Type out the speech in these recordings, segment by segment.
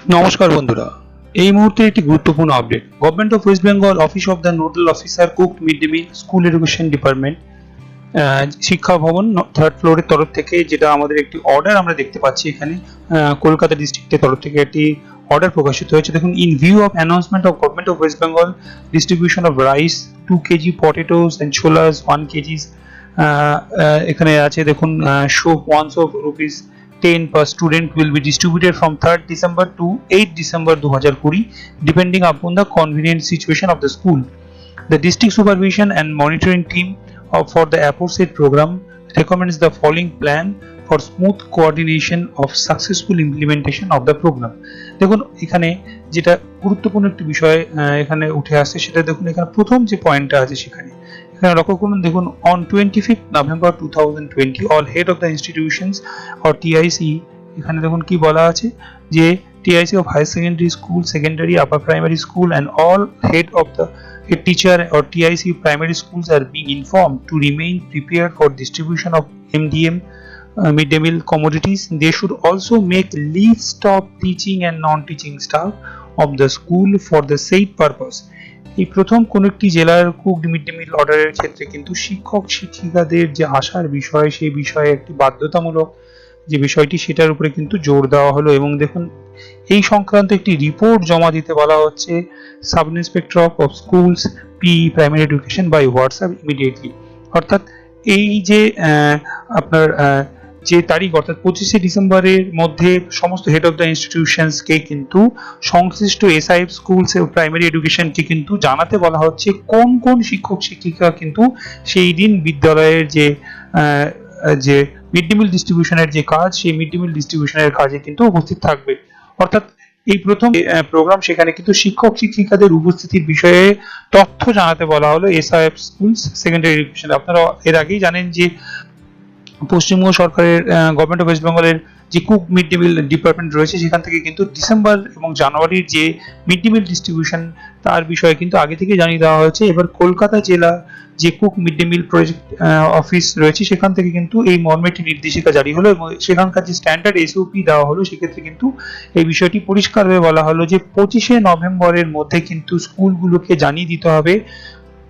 নমস্কার বন্ধুরা, এই মুহূর্তে একটি গুরুত্বপূর্ণ update. Government of West Bengal office of the nodal officer cook mid day meal school education department শিক্ষা ভবন থার্ড ফ্লোরের তরফ থেকে যেটা আমাদের একটি অর্ডার আমরা দেখতে পাচ্ছি এখানে কলকাতা ডিস্ট্রিক্টের তরফ থেকে একটি অর্ডার প্রকাশিত হয়েছে। দেখুন, in view of announcement of government of West Bengal distribution of rice 2 kg potatoes and ছোলাস 1 kg এখানে আছে। দেখুন, show once of ₹10 per student will be distributed from 3rd December to 8 December 2020 depending upon the convenient situation of the school. The district supervision and monitoring team for the aforesaid program recommends the following plan for smooth coordination of successful implementation of the program. দেখুন, এখানে যেটা গুরুত্বপূর্ণ একটি বিষয় এখানে উঠে আসছে সেটা দেখুন, এখানে প্রথম যে পয়েন্টটা আছে সেখানে লক্ষ্য করুন। দেখুন, on 25th November 2020 all head of the institutions or TIC, এখানে দেখুন কি বলা আছে যে TIC of higher secondary school, secondary, upper primary school and all head of the head teacher or TIC primary schools are being informed to remain prepared for distribution of MDM mid-day meal commodities. They should also make list of teaching and non-teaching staff of the school for the said purpose. এই প্রথম কোন একটি জেলার cooked mid day meal অর্ডারের ক্ষেত্রে কিন্তু শিক্ষক শিক্ষিকাদের যে আসার বিষয় সেই বিষয়ে একটি বাধ্যতামূলক যে বিষয়টি সেটার উপরে কিন্তু জোর দেওয়া হলো। এবং দেখুন, এই সংক্রান্ত একটি রিপোর্ট জমা দিতে বলা হচ্ছে sub inspector of schools P primary education by WhatsApp immediately. অর্থাৎ এই যে আপনার যে তারিখ অর্থাৎ 25শে ডিসেম্বরের মধ্যে সমস্ত হেড অফ দ্য ইনস্টিটিউশনসকে কিন্তু সংশ্লিষ্ট এসআইএফ স্কুলস এবং প্রাইমারি এডুকেশনকে কিন্তু জানাতে বলা হচ্ছে কোন কোন শিক্ষক শিক্ষিকা কিন্তু সেই দিন বিদ্যালয়ের যে মিড ডে মিল ডিস্ট্রিবিউশনের যে কাজ সেই মিড ডে মিল ডিস্ট্রিবিউশনের কাজে কিন্তু উপস্থিত থাকবে। অর্থাৎ এই প্রথম প্রোগ্রাম সেখানে কিন্তু শিক্ষক শিক্ষিকাদের উপস্থিতির বিষয়ে তথ্য জানাতে বলা হলো এসআইএফ স্কুলস সেকেন্ডারি এডুকেশন। আপনারা এর আগেই জানেন যে পশ্চিমবঙ্গ সরকারের গভর্নমেন্ট অফ ওয়েস্ট বেঙ্গলের যে cook mid day meal department রয়েছে সেখান থেকে কিন্তু ডিসেম্বর এবং জানুয়ারির যে মিড ডে মিল ডিস্ট্রিবিউশন তার বিষয়ে কিন্তু আগে থেকে জানিয়ে দেওয়া হয়েছে। এবার কলকাতা জেলা যে cook mid day meal project office রয়েছে সেখান থেকে কিন্তু এই মর্মে একটি নির্দেশিকা জারি হলো এবং সেখানকার যে স্ট্যান্ডার্ড এসওপি দেওয়া হলো সেক্ষেত্রে কিন্তু এই বিষয়টি পরিষ্কারভাবে বলা হলো যে 25শে নভেম্বরের মধ্যে কিন্তু স্কুলগুলোকে জানিয়ে দিতে হবে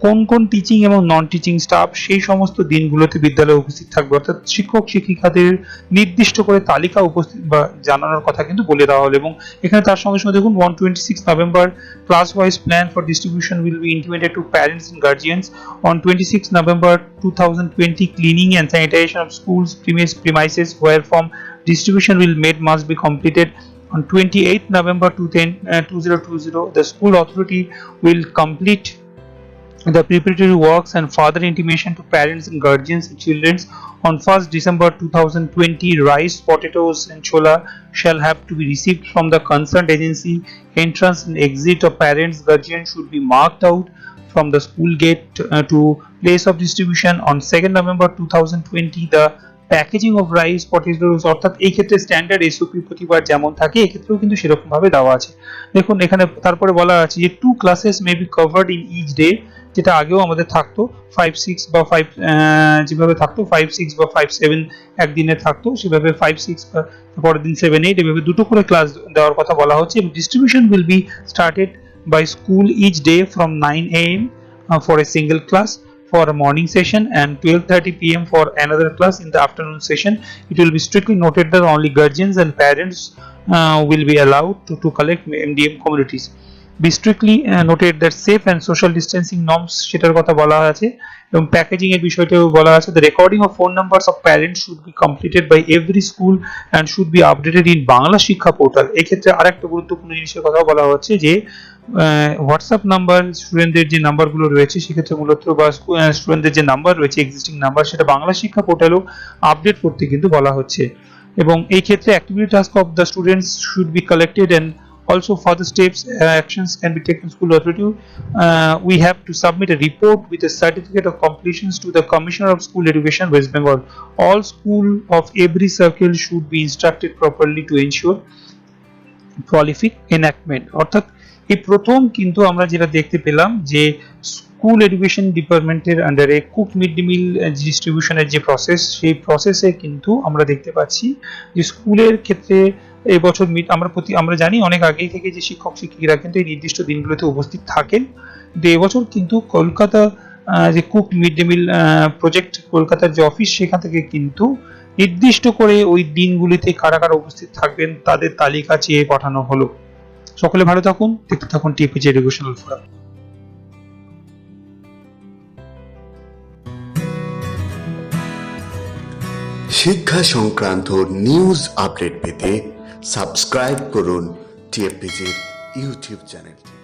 কোন কোন টিচিং এবং নন টিচিং স্টাফ সেই সমস্ত দিনগুলোতে বিদ্যালয়ে উপস্থিত থাকবে। অর্থাৎ শিক্ষক শিক্ষিকাদের নির্দিষ্ট করে তালিকা উপস্থিত বা জানানোর কথা কিন্তু বলে দেওয়া হলো। এবং এখানে তার সঙ্গে সঙ্গে দেখুন 26 November class wise plan for distribution will be intimated to parents and guardians. On 26 November 2020 cleaning and sanitation of schools premises where from distribution will made must be completed. On 28 November 2020 the school authority will complete the preparatory works and further intimation to parents and guardians and children. On 1st December 2020 rice, potatoes and chola shall have to be received from the concerned agency. Entrance and exit of parents guardians should be marked out from the school gate to place of distribution. On 2nd November 2020 the packaging of rice potatoes, অর্থাৎ এই ক্ষেত্রে standard SOP প্রতিবার যেমন থাকে এক্ষেত্রেও কিন্তু সেরকম ভাবে দেওয়া আছে। দেখুন, এখানে তারপরে বলা আছে যে 2 classes may be covered in each day, যেটা আগেও আমাদের থাকতো 5-6 বা 5 যেভাবে থাকতো 5-6 বা 5-7 একদিনে থাকতো সেভাবে 5-6 বা পরের দিন 7-8 এভাবে দুটো করে ক্লাস দেওয়ার কথা বলা হচ্ছে। Distribution will be started by school each day from 9 AM for a single class for a morning session and 12:30 PM for another class in the afternoon session. It will be strictly noted that only guardians and parents will be allowed to collect MDM commodities. Be strictly noted that safe and social distancing norms সেটার কথা বলা আছে এবং packaging এর বিষয়টাও বলা আছে। The recording of phone numbers of parents should be completed by every school and should be updated in Bangla শিক্ষা পোর্টাল। এই ক্ষেত্রে আরেকটা গুরুত্বপূর্ণ জিনিসের কথা বলা হচ্ছে যে হোয়াটসঅ্যাপ নাম্বার স্টুডেন্টদের যে নাম্বারগুলো রয়েছে সেক্ষেত্রে মূলত বা স্টুডেন্টদের যে নাম্বার রয়েছে এক্সিস্টিং নাম্বার সেটা বাংলা শিক্ষা পোর্টালেও আপডেট করতে কিন্তু বলা হচ্ছে। এবং এই ক্ষেত্রে activity task of the students should be collected and also further steps actions can be taken school authority. We have to submit a report with a certificate of completions to the Commissioner of School Education West Bengal. All school of every circle should be instructed properly to ensure prolific enactment. অর্থাৎ এই প্রথম কিন্তু আমরা যেটা দেখতে পেলাম যে school education ডিপার্টমেন্টের আন্ডারে কুক মিড ডে মিল ডিস্ট্রিবিউশনের যে প্রসেস সেই প্রসেসে কিন্তু আমরা দেখতে পাচ্ছি যে স্কুলের ক্ষেত্রে এই বছর আমরা জানি অনেক আগেই থেকে যে শিক্ষক শিক্ষিকারা কিন্তু এই নির্দিষ্ট দিনগুলোতে উপস্থিত থাকেন, কিন্তু এবছর কিন্তু কলকাতা যে cook mid day meal project কলকাতার যে অফিস, সেখান থেকে কিন্তু নির্দিষ্ট করে ওই দিনগুলিতে কারা কারা উপস্থিত থাকবেন তাদের তালিকা চেয়ে পাঠানো হলো। সকলে ভালো থাকুন, দেখতে থাকুন টিএপিজি এডুকেশনাল ফোরাম। শিক্ষা সংক্রান্ত নিউজ আপডেট পেতে সাবস্ক্রাইব করুন টিএপিজির ইউটিউব চ্যানেলটি।